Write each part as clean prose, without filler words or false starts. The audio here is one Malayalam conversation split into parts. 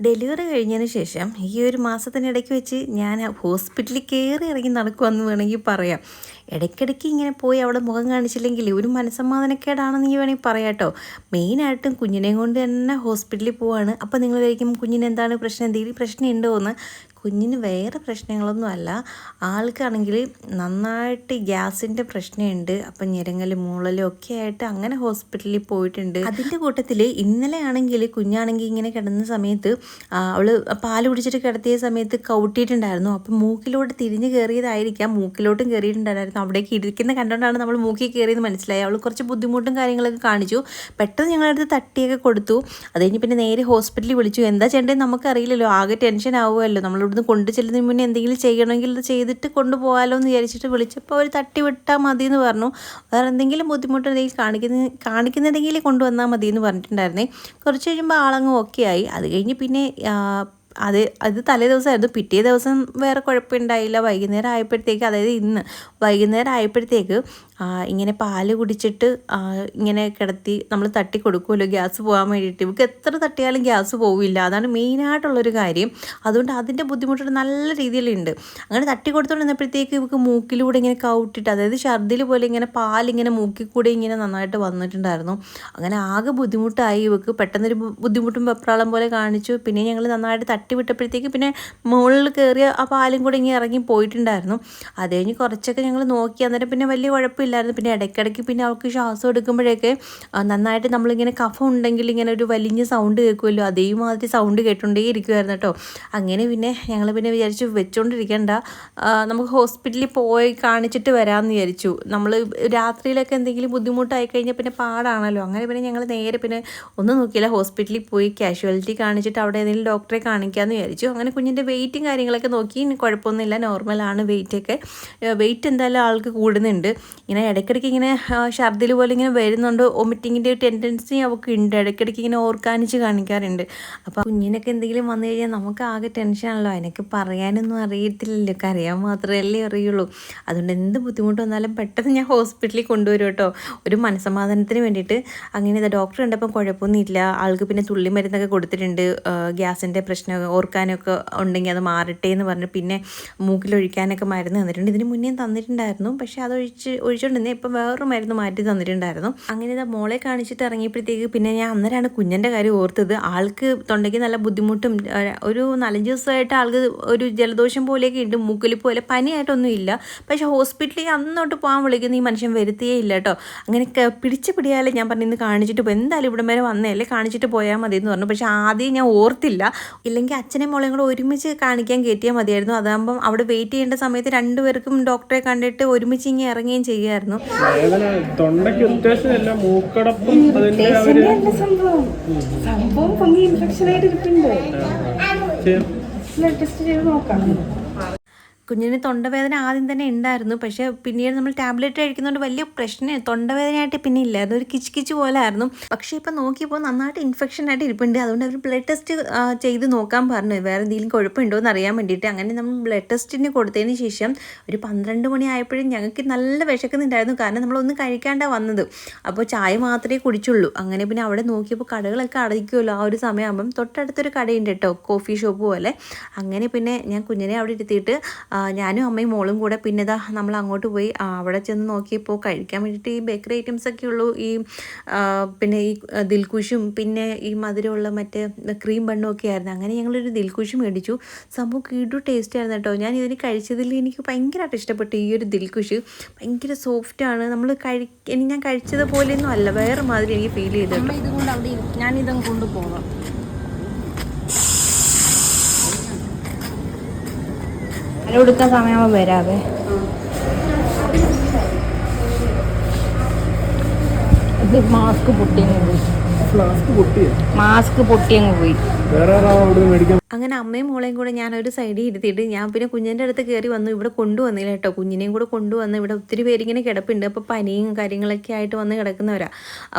ഡെലിവറി കഴിഞ്ഞതിന് ശേഷം ഈ ഒരു മാസത്തിനിടയ്ക്ക് വെച്ച് ഞാൻ ഹോസ്പിറ്റലിൽ കയറി ഇറങ്ങി നടക്കുമെന്ന് വേണമെങ്കിൽ പറയാം. ഇടയ്ക്കിടയ്ക്ക് ഇങ്ങനെ പോയി അവിടെ മുഖം കാണിച്ചില്ലെങ്കിൽ ഒരു മനസ്സമാധാനക്കേടാണെന്ന് ഈ വേണമെങ്കിൽ പറയാം കേട്ടോ. മെയിനായിട്ടും കുഞ്ഞിനെയും കൊണ്ട് തന്നെ ഹോസ്പിറ്റലിൽ പോവാണ്. അപ്പോൾ നിങ്ങൾ വിചാരിക്കും കുഞ്ഞിന് എന്താണ് പ്രശ്നം, എന്തെങ്കിലും പ്രശ്നം ഉണ്ടോ എന്ന്. കുഞ്ഞിന് വേറെ പ്രശ്നങ്ങളൊന്നും അല്ല. ആൾക്കാണെങ്കിൽ നന്നായിട്ട് ഗ്യാസിൻ്റെ പ്രശ്നമുണ്ട്. അപ്പം ഞെരങ്ങലും മൂളലും ഒക്കെ ആയിട്ട് അങ്ങനെ ഹോസ്പിറ്റലിൽ പോയിട്ടുണ്ട്. അതിൻ്റെ കൂട്ടത്തിൽ ഇന്നലെ ആണെങ്കിൽ കുഞ്ഞാണെങ്കിൽ ഇങ്ങനെ കിടന്ന സമയത്ത് അവൾ പാല് കുടിച്ചിട്ട് കിടത്തിയ സമയത്ത് കൗട്ടിയിട്ടുണ്ടായിരുന്നു. അപ്പം മൂക്കിലോട്ട് തിരിഞ്ഞ് കയറിയതായിരിക്കാം, മൂക്കിലോട്ടും കയറിയിട്ടുണ്ടായിരുന്നു. അവിടേക്ക് ഇരിക്കുന്ന കണ്ടുകൊണ്ടാണ് നമ്മൾ മൂക്കിൽ കയറിയെന്ന് മനസ്സിലായി. അവൾ കുറച്ച് ബുദ്ധിമുട്ടും കാര്യങ്ങളൊക്കെ കാണിച്ചു. പെട്ടെന്ന് ഞങ്ങളടുത്ത് തട്ടിയൊക്കെ കൊടുത്തു. അത് കഴിഞ്ഞ് പിന്നെ നേരെ ഹോസ്പിറ്റലിൽ വിളിച്ചു. എന്താ ചെയ്യേണ്ടതെന്ന് നമുക്കറിയില്ലല്ലോ, ആകെ ടെൻഷൻ ആവുമല്ലോ. നമ്മളിവിടുന്ന് കൊണ്ടു ചെല്ലുന്നതിന് മുന്നേ എന്തെങ്കിലും ചെയ്യണമെങ്കിൽ അത് ചെയ്തിട്ട് കൊണ്ടുപോകാമല്ലോ എന്ന് വിചാരിച്ചിട്ട് വിളിച്ചപ്പോൾ അവർ തട്ടി വിട്ടാൽ മതി എന്ന് പറഞ്ഞു. വേറെ എന്തെങ്കിലും ബുദ്ധിമുട്ട് എന്തെങ്കിലും കാണിക്കുന്നുണ്ടെങ്കിൽ കൊണ്ടുവന്നാൽ മതി എന്ന് പറഞ്ഞിട്ടുണ്ടായിരുന്നേ. കുറച്ച് കഴിയുമ്പോൾ ആളങ്ങ് ഓക്കെ ആയി. അത് കഴിഞ്ഞ് പിന്നെ അത് തലേ ദിവസമായിരുന്നു. പിറ്റേ ദിവസം വേറെ കുഴപ്പമുണ്ടായില്ല. വൈകുന്നേരം ആയപ്പോഴത്തേക്ക്, അതായത് ഇന്ന് വൈകുന്നേരം ആയപ്പോഴത്തേക്ക് ഇങ്ങനെ പാല് കുടിച്ചിട്ട് ഇങ്ങനെ കിടത്തി നമ്മൾ തട്ടി കൊടുക്കുമല്ലോ ഗ്യാസ് പോകാൻ വേണ്ടിയിട്ട്. ഇവർക്ക് എത്ര തട്ടിയാലും ഗ്യാസ് പോവില്ല. അതാണ് മെയിനായിട്ടുള്ളൊരു കാര്യം. അതുകൊണ്ട് അതിൻ്റെ ബുദ്ധിമുട്ട് നല്ല രീതിയിലുണ്ട്. അങ്ങനെ തട്ടി കൊടുത്തുകൊണ്ടിരുന്നപ്പോഴത്തേക്ക് ഇവർക്ക് മൂക്കിലൂടെ ഇങ്ങനെ കൗട്ടിട്ട്, അതായത് ഛർദിൽ പോലെ ഇങ്ങനെ പാലിങ്ങനെ മൂക്കിൽ കൂടെ ഇങ്ങനെ നന്നായിട്ട് വന്നിട്ടുണ്ടായിരുന്നു. അങ്ങനെ ആകെ ബുദ്ധിമുട്ടായി ഇവർക്ക്. പെട്ടെന്നൊരു ബുദ്ധിമുട്ടും വെപ്രാളം പോലെ കാണിച്ചു. പിന്നെ ഞങ്ങൾ നന്നായിട്ട് തട്ടി വിട്ടപ്പോഴത്തേക്ക് പിന്നെ മുകളിൽ കയറിയ ആ പാലും കൂടെ ഇങ്ങനെ ഇറങ്ങി പോയിട്ടുണ്ടായിരുന്നു. അത് കഴിഞ്ഞ് കുറച്ചൊക്കെ ഞങ്ങൾ നോക്കി. അന്നേരം പിന്നെ വലിയ കുഴപ്പമില്ലായിരുന്നു. പിന്നെ ഇടയ്ക്കിടയ്ക്ക് പിന്നെ അവൾക്ക് ശ്വാസം എടുക്കുമ്പോഴൊക്കെ നന്നായിട്ട് നമ്മളിങ്ങനെ കഫം ഉണ്ടെങ്കിൽ ഇങ്ങനെ ഒരു വലിഞ്ഞ സൗണ്ട് കേൾക്കുമല്ലോ, അതേമാതിരി സൗണ്ട് കേട്ടുകൊണ്ടേ ഇരിക്കുമായിരുന്നു കേട്ടോ. അങ്ങനെ പിന്നെ ഞങ്ങൾ പിന്നെ വിചാരിച്ചു വെച്ചുകൊണ്ടിരിക്കണ്ട, നമുക്ക് ഹോസ്പിറ്റലിൽ പോയി കാണിച്ചിട്ട് വരാമെന്ന് വിചാരിച്ചു. നമ്മൾ രാത്രിയിലൊക്കെ എന്തെങ്കിലും ബുദ്ധിമുട്ടായി കഴിഞ്ഞാൽ പിന്നെ പാടാണല്ലോ. അങ്ങനെ പിന്നെ ഞങ്ങൾ നേരെ പിന്നെ ഒന്നും നോക്കിയില്ല, ഹോസ്പിറ്റലിൽ പോയി കാഷ്വാലിറ്റി കാണിച്ചിട്ട് അവിടെ ഏതെങ്കിലും ഡോക്ടറെ കാണിക്കാമെന്ന് വിചാരിച്ചു. അങ്ങനെ കുഞ്ഞിൻ്റെ വെയിറ്റും കാര്യങ്ങളൊക്കെ നോക്കി. കുഴപ്പമൊന്നുമില്ല, നോർമലാണ് വെയിറ്റൊക്കെ. വെയിറ്റ് എന്തായാലും ആൾക്ക് കൂടുന്നുണ്ട്. ഇങ്ങനെ ഇടയ്ക്കിടയ്ക്ക് ഇങ്ങനെ ഛർദിൽ പോലെ ഇങ്ങനെ വരുന്നുണ്ട്. വൊമിറ്റിങ്ങിൻ്റെ ടെൻഡൻസി അവൾക്ക് ഉണ്ട്. ഇടയ്ക്കിടയ്ക്ക് ഇങ്ങനെ ഓർക്കാനിച്ച് കാണിക്കാറുണ്ട്. അപ്പോൾ കുഞ്ഞിനൊക്കെ എന്തെങ്കിലും വന്നു കഴിഞ്ഞാൽ നമുക്ക് ആകെ ടെൻഷനാണല്ലോ. അതിനൊക്കെ പറയാനൊന്നും അറിയത്തില്ലല്ലോ, കരയാൻ മാത്രമല്ലേ അറിയുള്ളൂ. അതുകൊണ്ട് എന്ത് ബുദ്ധിമുട്ട് വന്നാലും പെട്ടെന്ന് ഞാൻ ഹോസ്പിറ്റലിൽ കൊണ്ടുവരും കേട്ടോ, ഒരു മനസ്സമാധാനത്തിന് വേണ്ടിയിട്ട്. അങ്ങനെ ഡോക്ടർ ഉണ്ടപ്പം കുഴപ്പമൊന്നുമില്ല. ആൾക്ക് പിന്നെ തുള്ളി മരുന്നൊക്കെ കൊടുത്തിട്ടുണ്ട്. ഗ്യാസിൻ്റെ പ്രശ്നം ഓർക്കാനൊക്കെ ഉണ്ടെങ്കിൽ അത് മാറട്ടെ എന്ന് പറഞ്ഞ് പിന്നെ മൂക്കിലൊഴിക്കാനൊക്കെ മരുന്ന് തന്നിട്ടുണ്ട്. ഇതിന് മുന്നേ തന്നിട്ടുണ്ടായിരുന്നു, പക്ഷേ അത് ഒഴിച്ചുകൊണ്ടിരുന്നേ ഇപ്പം വേറൊരു മരുന്ന് മാറ്റി തന്നിട്ടുണ്ടായിരുന്നു. അങ്ങനെ ഇതാ മോളെ കാണിച്ചിട്ട് ഇറങ്ങിയപ്പോഴത്തേക്ക് പിന്നെ ഞാൻ അന്നേരമാണ് കുഞ്ഞൻ്റെ കാര്യം ഓർത്തത്. ആൾക്ക് തൊണ്ടയ്ക്ക് നല്ല ബുദ്ധിമുട്ടും ഒരു 4-5 ദിവസമായിട്ട് ആൾക്ക് ഒരു ജലദോഷം പോലെയൊക്കെ ഉണ്ട്, മൂക്കൊലിപ്പ് പോലെ. പനിയായിട്ടൊന്നും ഇല്ല. പക്ഷേ ഹോസ്പിറ്റലിൽ അന്നോട്ട് പോകാൻ വിളിക്കുന്ന ഈ മനുഷ്യൻ വരുത്തിയേ ഇല്ല കേട്ടോ. അങ്ങനെ പിടിയാലേ ഞാൻ പറഞ്ഞു ഇന്ന് കാണിച്ചിട്ട് പോയി, എന്തായാലും ഇവിടെ വരെ വന്നതല്ലേ കാണിച്ചിട്ട് പോയാൽ മതി എന്ന് പറഞ്ഞു. പക്ഷേ ആദ്യം ഞാൻ ഓർത്തില്ല, ഇല്ലെങ്കിൽ അച്ഛനെയും മോളെയും കൂടെ ഒരുമിച്ച് കാണിക്കാൻ കയറ്റിയാൽ മതിയായിരുന്നു. അതാകുമ്പം അവിടെ വെയിറ്റ് ചെയ്യേണ്ട സമയത്ത് രണ്ടുപേർക്കും ഡോക്ടറെ കണ്ടിട്ട് ഒരുമിച്ച് ഇങ്ങനെ ഇറങ്ങുകയും ചെയ്യുമായിരുന്നു. സംഭവം ഇൻഫെക്ഷൻ ആയിട്ട് ഇരിപ്പുണ്ട്. ബ്ലഡ് ടെസ്റ്റ് ചെയ്ത് നോക്കാം. കുഞ്ഞിന് തൊണ്ടവേദന ആദ്യം തന്നെ ഉണ്ടായിരുന്നു. പക്ഷേ പിന്നീട് നമ്മൾ ടാബ്ലറ്റ് കഴിക്കുന്നതുകൊണ്ട് വലിയ പ്രശ്നം തൊണ്ടവേദനയായിട്ട് പിന്നെ ഇല്ലായിരുന്നു, ഒരു കിച്ച് പോലെ ആയിരുന്നു. പക്ഷേ ഇപ്പം നോക്കിയപ്പോൾ നന്നായിട്ട് ഇൻഫെക്ഷൻ ആയിട്ട് ഇരിപ്പുണ്ട്. അതുകൊണ്ട് അവർ ബ്ലഡ് ടെസ്റ്റ് ചെയ്ത് നോക്കാൻ പറഞ്ഞു, വേറെ എന്തെങ്കിലും കുഴപ്പമുണ്ടോ എന്ന് അറിയാൻ വേണ്ടിയിട്ട്. അങ്ങനെ നമ്മൾ ബ്ലഡ് ടെസ്റ്റിന് കൊടുത്തതിന് ശേഷം ഒരു 12 മണി ആയപ്പോഴും ഞങ്ങൾക്ക് നല്ല വിശക്കുന്നുണ്ടായിരുന്നു. കാരണം നമ്മളൊന്നും കഴിക്കാണ്ടാണ് വന്നത്. അപ്പോൾ ചായ മാത്രമേ കുടിച്ചുള്ളൂ. അങ്ങനെ പിന്നെ അവിടെ നോക്കിയപ്പോൾ കടകളൊക്കെ അടയ്ക്കുമല്ലോ ആ ഒരു സമയമാകുമ്പം. തൊട്ടടുത്തൊരു കടയുണ്ട് കേട്ടോ, കോഫി ഷോപ്പ് പോലെ. അങ്ങനെ പിന്നെ ഞാൻ കുഞ്ഞിനെ അവിടെ ഇരുത്തിയിട്ട് ഞാനും അമ്മയും മോളും കൂടെ പിന്നെ ഇതാ നമ്മൾ അങ്ങോട്ട് പോയി. അവിടെ ചെന്ന് നോക്കിയപ്പോൾ കഴിക്കാൻ വേണ്ടിയിട്ട് ഈ ബേക്കറി ഐറ്റംസൊക്കെ ഉള്ളൂ. ഈ പിന്നെ ഈ ദിൽക്കുഷും പിന്നെ ഈ മധുരമുള്ള മറ്റേ ക്രീം ബണ്ണും ഒക്കെ ആയിരുന്നു. അങ്ങനെ ഞങ്ങളൊരു ദിൽക്കുഷ് മേടിച്ചു. സംഭവം കിടു ടേസ്റ്റ് ആയിരുന്നു കേട്ടോ. ഞാൻ ഇതിന് കഴിച്ചതിൽ എനിക്ക് ഭയങ്കരമായിട്ട് ഇഷ്ടപ്പെട്ടു ഈ ഒരു ദിൽക്കുഷ്. ഭയങ്കര സോഫ്റ്റാണ്. ഞാൻ കഴിച്ചത് പോലെയൊന്നും അല്ല, വേറെ മാതിരി എനിക്ക് ഫീൽ ചെയ്തു. ഇതുകൊണ്ട് അവിടെ ഞാനിതങ്ങ് കൊണ്ടുപോകാം. എടുക്കാൻ സമയമാകുമ്പോൾ വരാവേ. ഇത് മാസ്ക് പൊട്ടിയങ്ങ് പോയി. അങ്ങനെ അമ്മയും മോളെയും കൂടെ ഞാനൊരു സൈഡിൽ ഇരുത്തിയിട്ട് ഞാൻ പിന്നെ കുഞ്ഞിൻ്റെ അടുത്ത് കയറി വന്നു. ഇവിടെ കൊണ്ടുവന്നില്ല കേട്ടോ, കുഞ്ഞിനെയും കൂടെ കൊണ്ടുവന്ന്. ഇവിടെ ഒത്തിരി പേരിങ്ങനെ കിടപ്പുണ്ട്. അപ്പോൾ പനിയും കാര്യങ്ങളൊക്കെ ആയിട്ട് വന്ന് കിടക്കുന്നവരാ.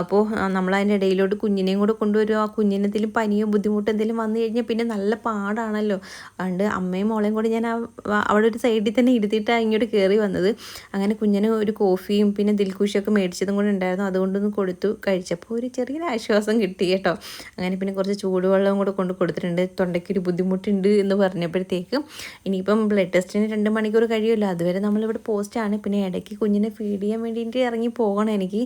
അപ്പോൾ നമ്മളതിൻ്റെ ഇടയിലോട്ട് കുഞ്ഞിനെയും കൂടെ കൊണ്ടുവരും. ആ കുഞ്ഞിനെന്തെങ്കിലും പനിയോ ബുദ്ധിമുട്ടോ എന്തെങ്കിലും വന്നു കഴിഞ്ഞാൽ പിന്നെ നല്ല പാടാണല്ലോ. അതുകൊണ്ട് അമ്മയും മോളെയും കൂടെ ഞാൻ അവിടെ ഒരു സൈഡിൽ തന്നെ ഇരുത്തിയിട്ടാണ് ഇങ്ങോട്ട് കയറി വന്നത്. അങ്ങനെ കുഞ്ഞിന് ഒരു കോഫിയും പിന്നെ ദിൽക്കുഷൊക്കെ മേടിച്ചതും കൂടെ ഉണ്ടായിരുന്നു. അതുകൊണ്ടൊന്ന് കൊടുത്തു. കഴിച്ചപ്പോൾ ഒരു ചെറിയൊരു ആശ്വാസം ആശ്വാസം കിട്ടി കേട്ടോ. അങ്ങനെ പിന്നെ കുറച്ച് ചൂടുവെള്ളം കൂടെ കൊണ്ട് കൊടുത്തിട്ടുണ്ട്. തൊണ്ടയ്ക്കൊരു ബുദ്ധിമുട്ടുണ്ട് എന്ന് പറഞ്ഞപ്പോഴത്തേക്കും ഇനിയിപ്പം ബ്ലഡ് ടെസ്റ്റിന് 2 മണിക്കൂർ കഴിയുമല്ലോ, അതുവരെ നമ്മളിവിടെ പോസ്റ്റാണ്. പിന്നെ ഇടയ്ക്ക് കുഞ്ഞിനെ ഫീഡ് ചെയ്യാൻ വേണ്ടിയിട്ട് ഇറങ്ങി പോകണം എനിക്ക്.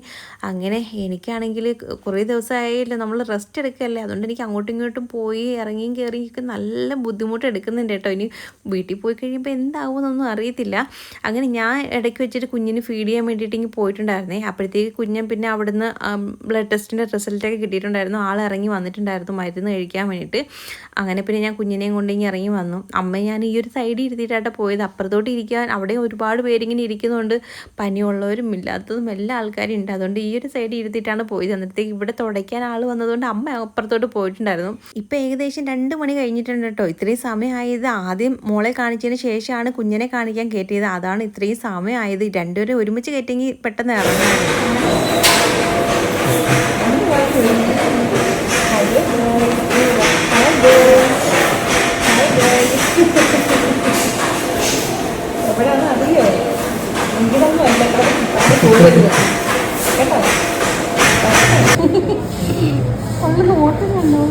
അങ്ങനെ എനിക്കാണെങ്കിൽ കുറേ ദിവസമായല്ലോ നമ്മൾ റെസ്റ്റ് എടുക്കുകയല്ലേ, അതുകൊണ്ട് എനിക്ക് അങ്ങോട്ടും ഇങ്ങോട്ടും പോയി ഇറങ്ങിയും കയറിയൊക്കെ നല്ല ബുദ്ധിമുട്ട് എടുക്കുന്നുണ്ട് കേട്ടോ. ഇനി വീട്ടിൽ പോയി കഴിയുമ്പോൾ എന്താവുമെന്നൊന്നും അറിയത്തില്ല. അങ്ങനെ ഞാൻ ഇടയ്ക്ക് വെച്ചിട്ട് കുഞ്ഞിന് ഫീഡ് ചെയ്യാൻ വേണ്ടിയിട്ട് ഇങ്ങനെ പോയിട്ടുണ്ടായിരുന്നേ. അപ്പോഴത്തേക്ക് കുഞ്ഞൻ പിന്നെ അവിടുന്ന് ബ്ലഡ് ടെസ്റ്റിൻ്റെ റിസൾട്ടൊക്കെ കിട്ടിയിട്ടുണ്ടായിരുന്നു. ആൾ ഇറങ്ങി വന്നിട്ടുണ്ടായിരുന്നു മരുന്ന് കഴിക്കാൻ വേണ്ടിയിട്ട്. അങ്ങനെ പിന്നെ ഞാൻ കുഞ്ഞിനെയും കൊണ്ട് ഇങ്ങനെ ഇറങ്ങി വന്നു. അമ്മ ഞാൻ ഈ ഒരു സൈഡിൽ ഇരുത്തിയിട്ടാണ് പോയത്. അപ്പുറത്തോട്ട് ഇരിക്കാൻ അവിടെ ഒരുപാട് പേരിങ്ങനെ ഇരിക്കുന്നതുകൊണ്ട് പനിയുള്ളവരും ഇല്ലാത്തതും എല്ലാ ആൾക്കാരും ഉണ്ട്. അതുകൊണ്ട് ഈ ഒരു സൈഡിൽ ഇരുത്തിയിട്ടാണ് പോയത്. അന്നേരത്തേക്ക് ഇവിടെ തുടയ്ക്കാൻ ആൾ വന്നതുകൊണ്ട് അമ്മ അപ്പുറത്തോട്ട് പോയിട്ടുണ്ടായിരുന്നു. ഇപ്പം ഏകദേശം 2 മണി കഴിഞ്ഞിട്ടുണ്ട് കേട്ടോ. ഇത്രയും സമയമായത് ആദ്യം മോളെ കാണിച്ചതിന് ശേഷമാണ് കുഞ്ഞിനെ കാണിക്കാൻ കയറ്റിയത്. അതാണ് ഇത്രയും സമയമായത്. രണ്ടുപേരും ഒരുമിച്ച് കയറ്റിയെങ്കിൽ പെട്ടെന്ന് ഇറങ്ങാമായിരുന്നു. എപ്പോഴാണ് അറിയോ എങ്കിലൊന്നും അല്ല പോകരുത് കേട്ടോ. ഒന്ന് ഓട്ടുന്നുണ്ടോ?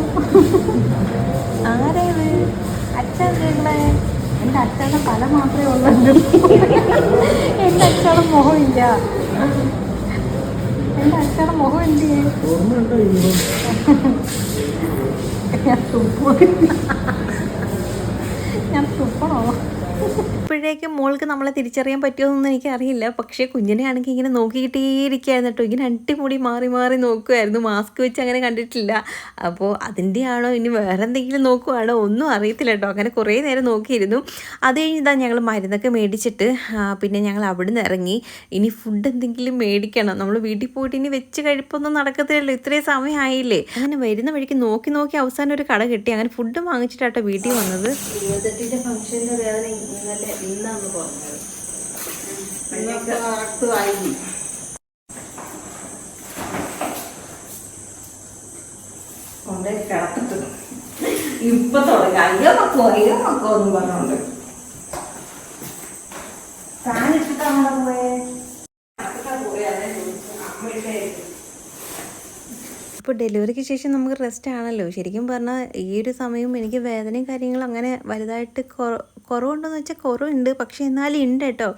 ആരേത്? അച്ഛൻ കേൾക്കണേ. എൻ്റെ അച്ഛൻ്റെ തല മാത്രമേ ഉള്ളൂ. എൻ്റെ അച്ഛയുടെ മുഖമില്ല. എൻ്റെ അച്ഛയുടെ മുഖം എന്ത് ഞാൻ തുപ്പണോ? ഇപ്പോഴേക്കും മോൾക്ക് നമ്മളെ തിരിച്ചറിയാൻ പറ്റുമോയെന്നൊന്നും എനിക്കറിയില്ല. പക്ഷേ കുഞ്ഞിനെ ആണെങ്കിൽ ഇങ്ങനെ നോക്കിയിട്ടേയിരിക്കുകയായിരുന്നു കേട്ടോ. ഇങ്ങനെ അടിപൊളി മാറി മാറി നോക്കുമായിരുന്നു. മാസ്ക് വെച്ച് അങ്ങനെ കണ്ടിട്ടില്ല. അപ്പോൾ അതിൻ്റെ ആണോ ഇനി വേറെ എന്തെങ്കിലും നോക്കുവാണോ ഒന്നും അറിയത്തില്ല കേട്ടോ. അങ്ങനെ കുറേ നേരം നോക്കിയിരുന്നു. അത് കഴിഞ്ഞ് ഞങ്ങൾ മരുന്നൊക്കെ മേടിച്ചിട്ട് പിന്നെ ഞങ്ങൾ അവിടെ നിന്ന് ഇറങ്ങി. ഇനി ഫുഡ് എന്തെങ്കിലും മേടിക്കണം. നമ്മൾ വീട്ടിൽ പോയിട്ട് ഇനി വെച്ച് കഴിപ്പൊന്നും നടക്കത്തില്ലല്ലോ, ഇത്രയും സമയമായില്ലേ. അങ്ങനെ വരുന്ന വഴിക്ക് നോക്കി നോക്കി അവസാനം ഒരു കട കിട്ടി. അങ്ങനെ ഫുഡ് വാങ്ങിച്ചിട്ടാട്ടോ വീട്ടിൽ വന്നത്. ഫംഗ്ഷൻ്റെ വേദന ഇന്നാന്ന് പറഞ്ഞത്. കൊണ്ടേ കിടത്തിട്ട് ഇപ്പൊ തുടങ്ങി അയ്യോ മക്കോ എന്ന് പറഞ്ഞോണ്ട് താനിട്ടിട്ടാണോ പോയേ? ഇപ്പോൾ ഡെലിവറിക്ക് ശേഷം നമുക്ക് റെസ്റ്റ് ആണല്ലോ. ശരിക്കും പറഞ്ഞാൽ ഈ ഒരു സമയം എനിക്ക് വേദനയും കാര്യങ്ങളും അങ്ങനെ വലുതായിട്ട് കുറവുണ്ടെന്ന് വെച്ചാൽ കുറവുണ്ട്. പക്ഷേ എന്നാലും ഉണ്ട് കേട്ടോ.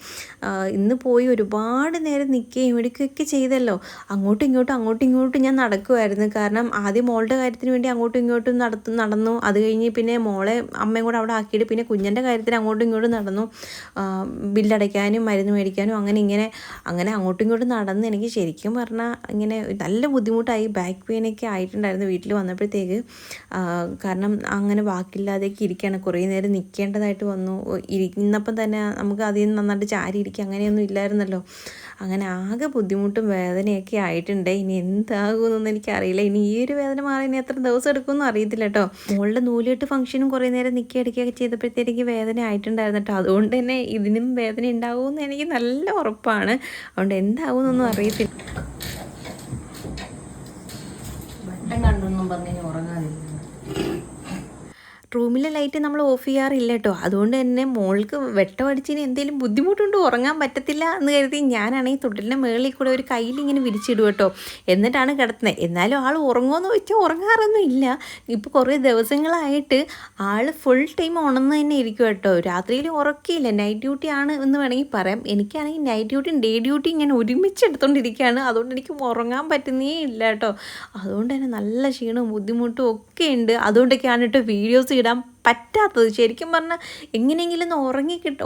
ഇന്ന് പോയി ഒരുപാട് നേരം നിൽക്കുകയും ഇവിടേക്കൊക്കെ ചെയ്തല്ലോ. അങ്ങോട്ടും ഇങ്ങോട്ടും ഞാൻ നടക്കുമായിരുന്നു. കാരണം ആദ്യം മോളുടെ കാര്യത്തിന് വേണ്ടി അങ്ങോട്ടും ഇങ്ങോട്ടും നടന്നു. അത് കഴിഞ്ഞ് പിന്നെ മോളെ അമ്മയും കൂടെ അവിടെ ആക്കിയിട്ട് പിന്നെ കുഞ്ഞിൻ്റെ കാര്യത്തിന് അങ്ങോട്ടും ഇങ്ങോട്ടും നടന്നു. ബില്ലടയ്ക്കാനും മരുന്ന് മേടിക്കാനും അങ്ങനെ അങ്ങോട്ടും ഇങ്ങോട്ടും നടന്ന് എനിക്ക് ശരിക്കും പറഞ്ഞാൽ ഇങ്ങനെ നല്ല ബുദ്ധിമുട്ടായി. ബാക്ക് പെയിനൊക്കെ ആയിട്ടുണ്ടായിരുന്നു വീട്ടിൽ വന്നപ്പോഴത്തേക്ക്. കാരണം അങ്ങനെ വാക്കില്ലാതെയൊക്കെ ഇരിക്കുകയാണ്. കുറേ നേരം നിൽക്കേണ്ടതായിട്ട് വന്നു. ഇരിക്കുന്നപ്പം തന്നെ നമുക്ക് അതിൽ നിന്ന് നന്നായിട്ട് ചാരി ഇരിക്കുക അങ്ങനെയൊന്നും ഇല്ലായിരുന്നല്ലോ. അങ്ങനെ ആകെ ബുദ്ധിമുട്ടും വേദനയൊക്കെ ആയിട്ടുണ്ട്. ഇനി എന്താകുമെന്നൊന്നും എനിക്കറിയില്ല. ഇനി ഈ ഒരു വേദന മാറി ഇനി എത്ര ദിവസം എടുക്കുമെന്നും അറിയത്തില്ല കേട്ടോ. മോളുടെ നൂലിട്ട് ഫംഗ്ഷനും കുറേ നേരം നിൽക്കുകയൊക്കെ ചെയ്തപ്പോഴത്തേക്ക് വേദന ആയിട്ടുണ്ടായിരുന്നു കേട്ടോ. അതുകൊണ്ട് തന്നെ ഇതിനും വേദന ഉണ്ടാകുമെന്ന് എനിക്ക് നല്ല ഉറപ്പാണ്. അതുകൊണ്ട് എന്താകുമെന്നൊന്നും അറിയത്തില്ല. വെട്ടം കണ്ടൊന്നും പറഞ്ഞു ഉറങ്ങാതില്ല. റൂമിലെ ലൈറ്റ് നമ്മൾ ഓഫ് ചെയ്യാറില്ല കേട്ടോ. അതുകൊണ്ട് തന്നെ മോൾക്ക് വെട്ടമടിച്ചിന് എന്തെങ്കിലും ബുദ്ധിമുട്ടുണ്ട് ഉറങ്ങാൻ പറ്റത്തില്ല എന്ന് കരുതി ഞാനാണെങ്കിൽ തൊട്ടിലിൻ്റെ മുകളിൽ കൂടെ ഒരു കയ്യിൽ ഇങ്ങനെ വിരിച്ചിടും കേട്ടോ. എന്നിട്ടാണ് കിടത്തുന്നത്. എന്നാലും ആൾ ഉറങ്ങുമെന്ന് വെച്ചാൽ ഉറങ്ങാറൊന്നും ഇല്ല. ഇപ്പോൾ കുറേ ദിവസങ്ങളായിട്ട് ആൾ ഫുൾ ടൈം ഉണർന്ന് തന്നെ ഇരിക്കും കേട്ടോ. രാത്രിയിൽ ഉറക്കിയില്ല. നൈറ്റ് ഡ്യൂട്ടി ആണ് എന്ന് വേണമെങ്കിൽ പറയാം. എനിക്കാണെങ്കിൽ നൈറ്റ് ഡ്യൂട്ടിയും ഡേ ഡ്യൂട്ടിയും ഇങ്ങനെ ഒരുമിച്ച് എടുത്തുകൊണ്ടിരിക്കുകയാണ്. അതുകൊണ്ട് എനിക്ക് ഉറങ്ങാൻ പറ്റുന്നേ ഇല്ല കേട്ടോ. അതുകൊണ്ട് തന്നെ നല്ല ക്ഷീണവും ബുദ്ധിമുട്ടും ഒക്കെ ഉണ്ട്. അതുകൊണ്ടൊക്കെയാണ് കേട്ടോ വീഡിയോസ് ഇടാൻ പറ്റാത്തത്. ശരിക്കും പറഞ്ഞാൽ എങ്ങനെയെങ്കിലും ഒന്ന്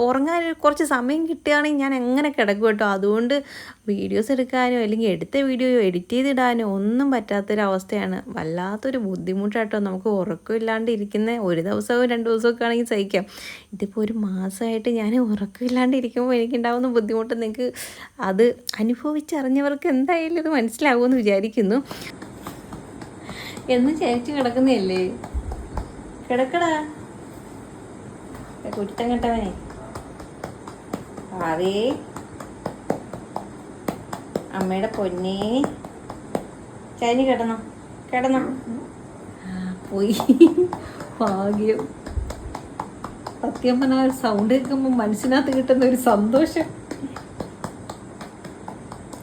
ഉറങ്ങാൻ കുറച്ച് സമയം കിട്ടുകയാണെങ്കിൽ ഞാൻ എങ്ങനെ കിടക്കും കേട്ടോ. അതുകൊണ്ട് വീഡിയോസ് എടുക്കാനോ അല്ലെങ്കിൽ എടുത്ത വീഡിയോയോ എഡിറ്റ് ചെയ്തിടാനോ ഒന്നും പറ്റാത്തൊരവസ്ഥയാണ്. വല്ലാത്തൊരു ബുദ്ധിമുട്ടാട്ടോ. നമുക്ക് ഉറക്കമില്ലാണ്ട് ഇരിക്കുന്ന ഒരു ദിവസവും 2 ദിവസമൊക്കെ ആണെങ്കിൽ സഹിക്കാം. ഇതിപ്പോൾ ഒരു മാസമായിട്ട് ഞാൻ ഉറക്കമില്ലാണ്ട് ഇരിക്കുമ്പോൾ എനിക്കുണ്ടാകുന്ന ബുദ്ധിമുട്ട് നിങ്ങൾക്ക് അത് അനുഭവിച്ചറിഞ്ഞവർക്ക് എന്തായാലും ഇത് മനസ്സിലാകുമെന്ന് വിചാരിക്കുന്നു. എന്ന് ചേച്ചി കിടക്കുന്നതല്ലേ, കിടക്കടാ കുറ്റം കെട്ടവനെ. അതേ അമ്മയുടെ പൊന്നേ ചൈനി കിടന്നോ പോയി. ഭാഗ്യം. സത്യം പറഞ്ഞാൽ ഒരു സൗണ്ട് കേൾക്കുമ്പോൾ മനസ്സിനകത്ത് കിട്ടുന്ന ഒരു സന്തോഷം.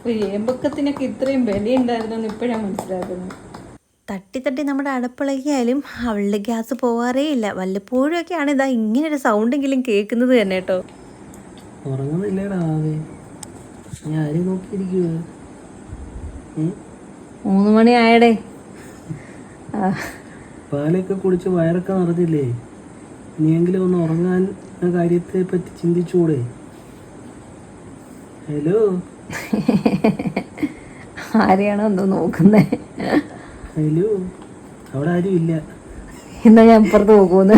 ഒരു ഏമ്പക്കത്തിനൊക്കെ ഇത്രയും വിലയുണ്ടായിരുന്നെന്ന് ഇപ്പോഴാണ് മനസ്സിലാക്കുന്നത്. തട്ടി തട്ടി നമ്മുടെ അടപ്പിളകിയാലും അവളുടെ ഗ്യാസ് പോവാറേ ഇല്ല. വല്ലപ്പോഴും ഒക്കെയാണ് ഇതാ ഇങ്ങനൊരു സൗണ്ടെങ്കിലും കേൾക്കുന്നത് തന്നെ കേട്ടോ. ഉറങ്ങുന്നില്ലേടാ? ഞാൻ ആരും നോക്കിയിരിക്കുക. 3 മണി ആയടേ. പാലൊക്കെ കുടിച്ച് വയറൊക്കെ നിറഞ്ഞില്ലേ? ഇനിയെങ്കിലും ഒന്ന് ഉറങ്ങാൻ കാര്യത്തെ പറ്റി ചിന്തിച്ചൂടെ? ഹലോ, ആരെയാണോ എന്തോ നോക്കുന്നേ? ഹലോ, അവിടെ ആരും ഇല്ല. എന്നാ ഞാൻ ഇപ്പുറത്ത് നോക്കൂന്ന്.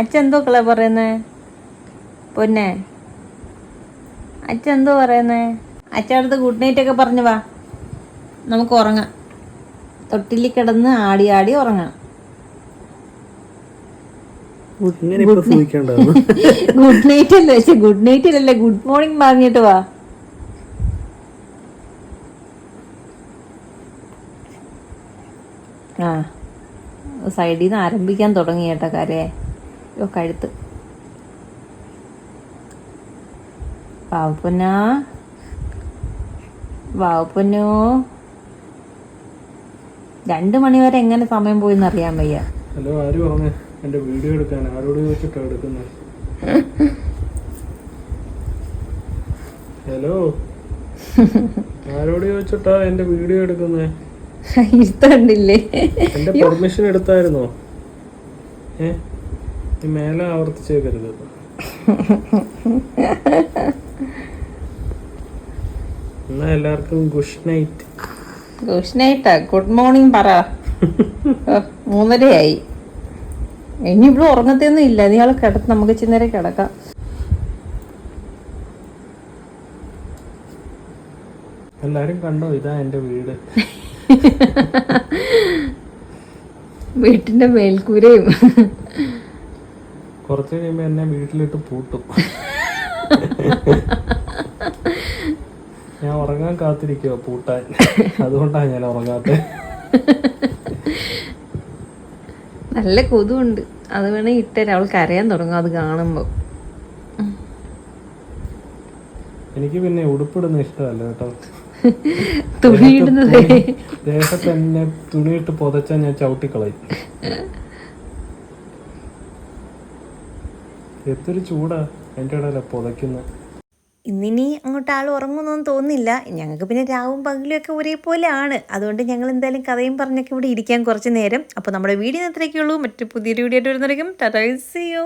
അച്ഛൻ എന്തോ കള പറയുന്നേ? പൊന്നെ, അച്ഛൻ എന്തോ പറയുന്നേ? അച്ഛനടുത്ത് ഗുഡ് നൈറ്റ് ഒക്കെ പറഞ്ഞു വാ, നമുക്ക് ഉറങ്ങാം. തൊട്ടിൽ കിടന്ന് ആടി ആടി ഉറങ്ങാം. ഗുഡ് നൈറ്റ് അല്ലേ? പക്ഷെ ഗുഡ് നൈറ്റ് അല്ലല്ലേ, ഗുഡ് മോർണിംഗ് പറഞ്ഞിട്ട് വാ. ആ, സൈഡിൽ നിന്ന് ആരംഭിക്കാൻ തുടങ്ങി കേട്ടോ കരയെ. കഴുത്ത് വാവുപ്പൊന്നാ, വാവുപ്പൊന്നോ. 2 മണി വരെ എങ്ങനെ സമയം പോയിന്ന് അറിയാൻ വയ്യ. ഹലോ, ആരും പറഞ്ഞേ എന്റെ വീഡിയോ എടുക്കാൻ? ആരോട് ചോദിച്ചിട്ടാ എടുക്കുന്നത്? ഹലോ, ആരോട് ചോദിച്ചിട്ടാ എന്റെ വീഡിയോ എടുക്കുന്നേ? ഇരുത്തണ്ടില്ലേ? എന്റെ പെർമിഷൻ എടുത്തായിരുന്നോ? മേലെ ആവർത്തിച്ചേക്കരുത്. എന്നാ എല്ലാവർക്കും ഗുഡ് നൈറ്റ്. ഗുഡ് നൈറ്റാ? ഗുഡ് മോർണിംഗ് പറ. 3:30 ഇനി ഇവിടെ ഉറങ്ങത്തൊന്നും ഇല്ല. നീ ആളെ കിടത്ത്, നമുക്ക് ചിന്നേരം കിടക്കാം. എല്ലാരും കണ്ടോ? ഇതാ എന്റെ വീട്. വീട്ടിന്റെ മേൽക്കൂരയും. കുറച്ച് കഴിയുമ്പോ എന്നെ വീട്ടിലിട്ട് പൂട്ടും. ഞാൻ ഉറങ്ങാൻ കാത്തിരിക്കുവോ പൂട്ടാൻ? അതുകൊണ്ടാണ് ഞാൻ ഉറങ്ങാത്ത. നല്ല കൊതുണ്ട്, അത് വേണേ ഇട്ടേരാ. അവൾ കരയാൻ തുടങ്ങും അത് കാണുമ്പോ. എനിക്ക് പിന്നെ ഉടുപ്പിടുന്ന ഇഷ്ടമല്ല കേട്ടോ. തുണിയിടുന്നത് ദേഹത്ത് എന്നെ തുണിയിട്ട് പുതച്ചാ ഞാൻ ചവിട്ടിക്കളയും. എത്തൊരു ചൂടാ എൻ്റെ ഇടയില പുതയ്ക്കുന്ന. ഇന്നിനി അങ്ങോട്ട് ആൾ ഉറങ്ങുന്നൊന്നും തോന്നുന്നില്ല. ഞങ്ങൾക്ക് പിന്നെ രാവും പകലും ഒക്കെ ഒരേപോലെ ആണ്. അതുകൊണ്ട് ഞങ്ങൾ എന്തായാലും കഥയും പറഞ്ഞൊക്കെ ഇവിടെ ഇരിക്കാൻ കുറച്ച് നേരം. അപ്പോൾ നമ്മുടെ വീഡിയോ ഇത്രയൊക്കെ ഉള്ളൂ. മറ്റു പുതിയൊരു വീഡിയോ ആയിട്ട് വരുന്നതായിരിക്കും. Tata, see U.